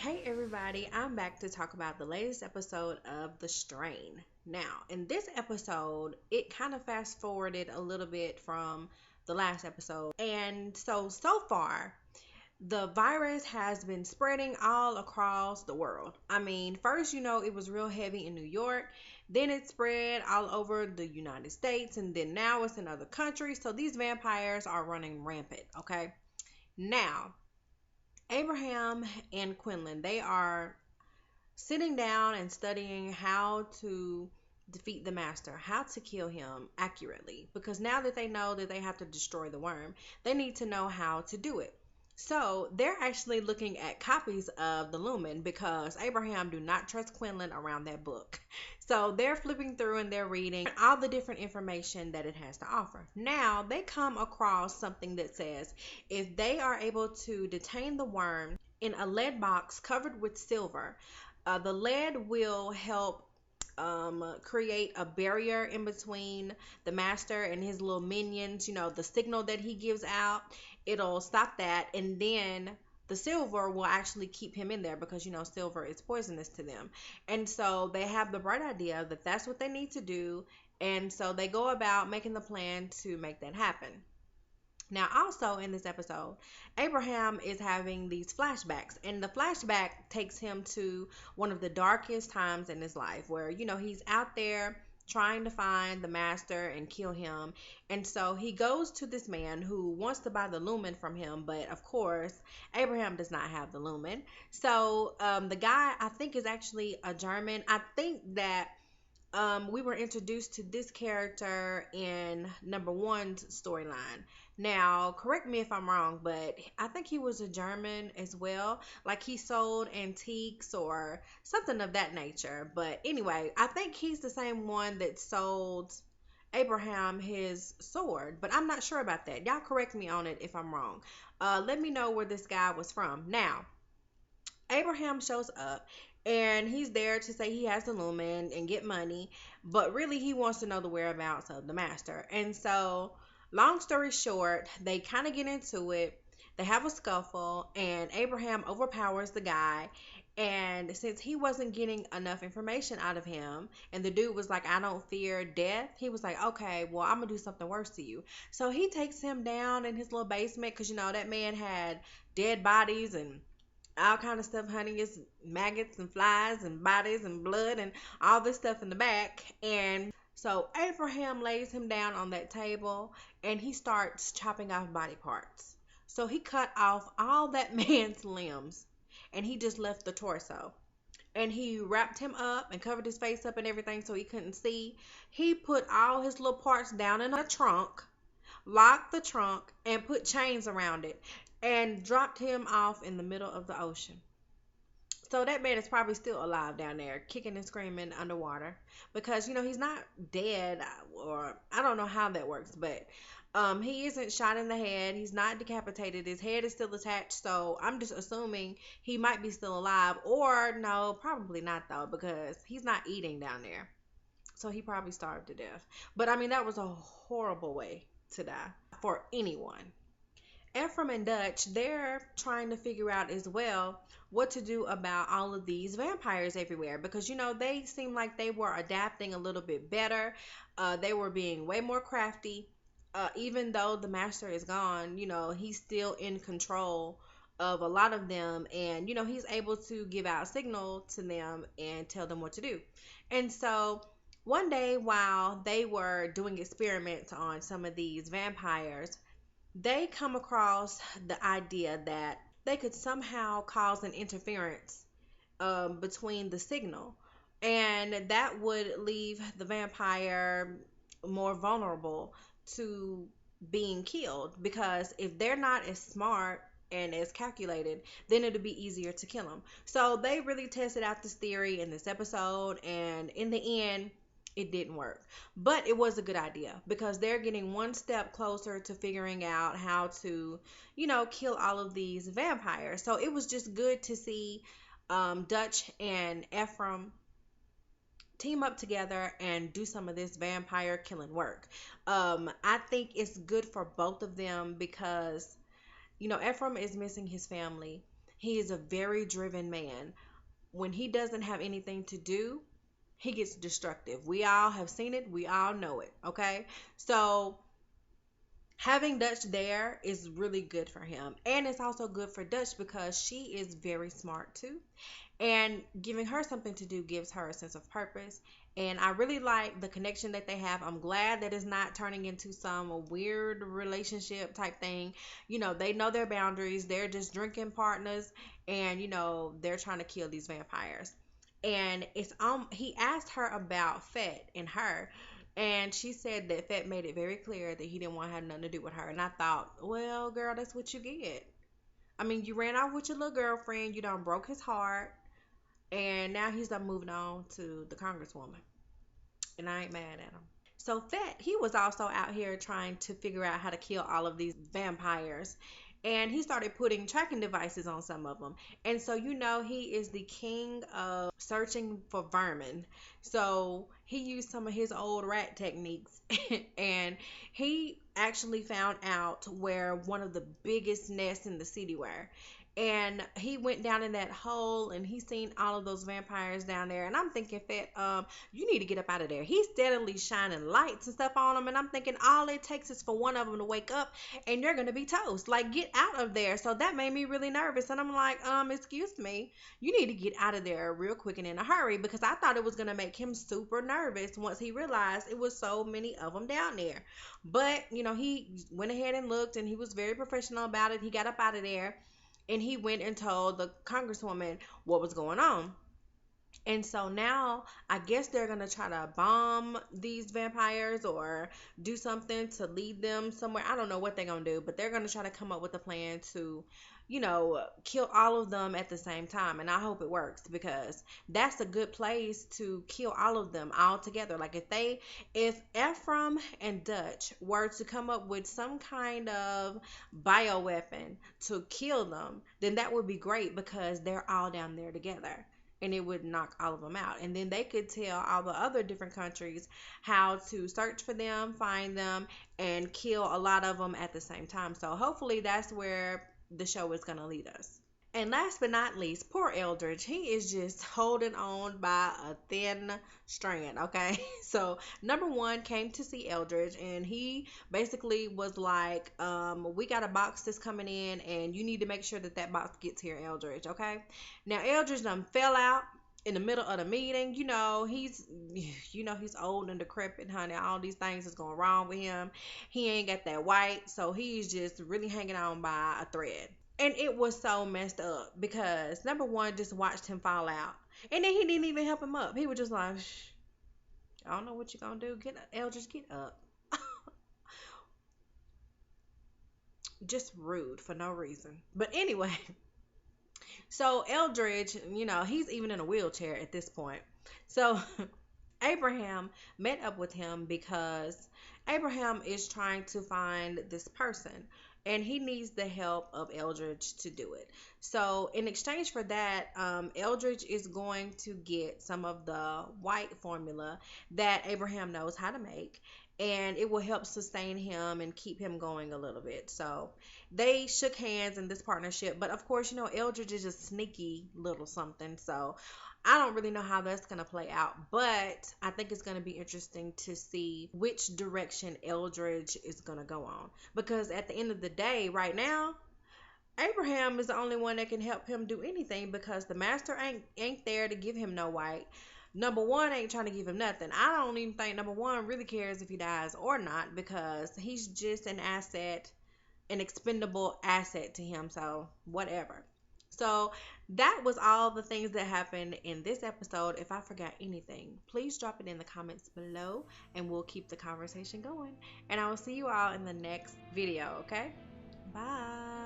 Hey everybody, I'm back to talk about the latest episode of The Strain. Now, in this episode, it kind of fast forwarded a little bit from the last episode. And so far, the virus has been spreading all across the world. I mean, first, it was real heavy in New York, then it spread all over the United States, and then now it's in other countries. So these vampires are running rampant, okay? Now, Abraham and Quinlan, they are sitting down and studying how to defeat the master, how to kill him accurately. Because now that they know that they have to destroy the worm, they need to know how to do it. So they're actually looking at copies of the Lumen because Abraham do not trust Quinlan around that book. So they're flipping through and they're reading all the different information that it has to offer. Now they come across something that says if they are able to detain the worm in a lead box covered with silver, the lead will help create a barrier in between the master and his little minions. The signal that he gives out, it'll stop that, and then the silver will actually keep him in there because silver is poisonous to them. And so they have the bright idea that that's what they need to do, and so they go about making the plan to make that happen. Now, also in this episode, Abraham is having these flashbacks, and the flashback takes him to one of the darkest times in his life where, he's out there trying to find the master and kill him. And so he goes to this man who wants to buy the lumen from him, but of course, Abraham does not have the lumen. So the guy, I think, is actually a German. I think that we were introduced to this character in number one's storyline. Now, correct me if I'm wrong, but I think he was a German as well. Like he sold antiques or something of that nature. But anyway, I think he's the same one that sold Abraham his sword, but I'm not sure about that. Y'all correct me on it if I'm wrong. Let me know where this guy was from. Now, Abraham shows up and he's there to say he has the lumen and get money, but really he wants to know the whereabouts of the master. And so, long story short, they kind of get into it. They have a scuffle, and Abraham overpowers the guy. And since he wasn't getting enough information out of him, and the dude was like, I don't fear death, he was like, okay, well, I'm gonna do something worse to you. So he takes him down in his little basement because that man had dead bodies and all kind of stuff, honey. It's maggots and flies and bodies and blood and all this stuff in the back. And so Abraham lays him down on that table and he starts chopping off body parts. So he cut off all that man's limbs and he just left the torso. And he wrapped him up and covered his face up and everything so he couldn't see. He put all his little parts down in a trunk, locked the trunk, and put chains around it and dropped him off in the middle of the ocean. So that man is probably still alive down there, kicking and screaming underwater because he's not dead, or I don't know how that works, but he isn't shot in the head. He's not decapitated. His head is still attached. So I'm just assuming he might be still alive, or no, probably not though because he's not eating down there. So he probably starved to death. But I mean, that was a horrible way to die for anyone. Ephraim and Dutch, they're trying to figure out as well what to do about all of these vampires everywhere because they seem like they were adapting a little bit better. They were being way more crafty. Even though the master is gone, he's still in control of a lot of them, and he's able to give out signal to them and tell them what to do. And so one day while they were doing experiments on some of these vampires, they come across the idea that they could somehow cause an interference between the signal, and that would leave the vampire more vulnerable to being killed because if they're not as smart and as calculated, then it'll be easier to kill them. So they really tested out this theory in this episode, and in the end, it didn't work. But it was a good idea because they're getting one step closer to figuring out how to, kill all of these vampires. So it was just good to see Dutch and Ephraim team up together and do some of this vampire killing work. I think it's good for both of them because Ephraim is missing his family. He is a very driven man. When he doesn't have anything to do, he gets destructive. We all have seen it. We all know it. Okay. So having Dutch there is really good for him. And it's also good for Dutch because she is very smart too. And giving her something to do gives her a sense of purpose. And I really like the connection that they have. I'm glad that it's not turning into some weird relationship type thing. They know their boundaries. They're just drinking partners, and they're trying to kill these vampires. And he asked her about Fett and her, and she said that Fett made it very clear that he didn't want to have nothing to do with her. And I thought, well, girl, that's what you get. I mean, you ran off with your little girlfriend, you done broke his heart, and now he's done moving on to the Congresswoman. And I ain't mad at him. So Fett, he was also out here trying to figure out how to kill all of these vampires. And he started putting tracking devices on some of them. And so, he is the king of searching for vermin. So he used some of his old rat techniques. And he actually found out where one of the biggest nests in the city were. And he went down in that hole and he seen all of those vampires down there. And I'm thinking, Fett, you need to get up out of there. He's steadily shining lights and stuff on them. And I'm thinking all it takes is for one of them to wake up and you're going to be toast. Like, get out of there. So that made me really nervous. And I'm like, excuse me, you need to get out of there real quick and in a hurry, because I thought it was going to make him super nervous once he realized it was so many of them down there. But, he went ahead and looked, and he was very professional about it. He got up out of there. And he went and told the Congresswoman what was going on. And so now I guess they're going to try to bomb these vampires or do something to lead them somewhere. I don't know what they're going to do, but they're going to try to come up with a plan to, kill all of them at the same time. And I hope it works, because that's a good place to kill all of them all together. Like if Ephraim and Dutch were to come up with some kind of bioweapon to kill them, then that would be great, because they're all down there together. And it would knock all of them out. And then they could tell all the other different countries how to search for them, find them, and kill a lot of them at the same time. So hopefully that's where the show is going to lead us. And last but not least, poor Eldridge. He is just holding on by a thin strand, okay? So, number one came to see Eldridge, and he basically was like, we got a box that's coming in, and you need to make sure that that box gets here, Eldridge, okay? Now, Eldridge done fell out in the middle of the meeting. He's old and decrepit, honey. All these things is going wrong with him. He ain't got that white, so he's just really hanging on by a thread. And it was so messed up, because number one, just watched him fall out. And then he didn't even help him up. He was just like, shh, I don't know what you're going to do. Get up, Eldridge, get up. Just rude for no reason. But anyway, so Eldridge, he's even in a wheelchair at this point. So Abraham met up with him because Abraham is trying to find this person, and he needs the help of Eldridge to do it. So in exchange for that, Eldridge is going to get some of the white formula that Abraham knows how to make, and it will help sustain him and keep him going a little bit. So they shook hands in this partnership, but of course, Eldridge is a sneaky little something, so I don't really know how that's going to play out, but I think it's going to be interesting to see which direction Eldridge is going to go on. Because at the end of the day, right now, Abraham is the only one that can help him do anything, because the master ain't there to give him no white. Number one ain't trying to give him nothing. I don't even think number one really cares if he dies or not, because he's just an asset, an expendable asset to him. So whatever. So that was all the things that happened in this episode. If I forgot anything, please drop it in the comments below, and we'll keep the conversation going. And I will see you all in the next video, okay? Bye.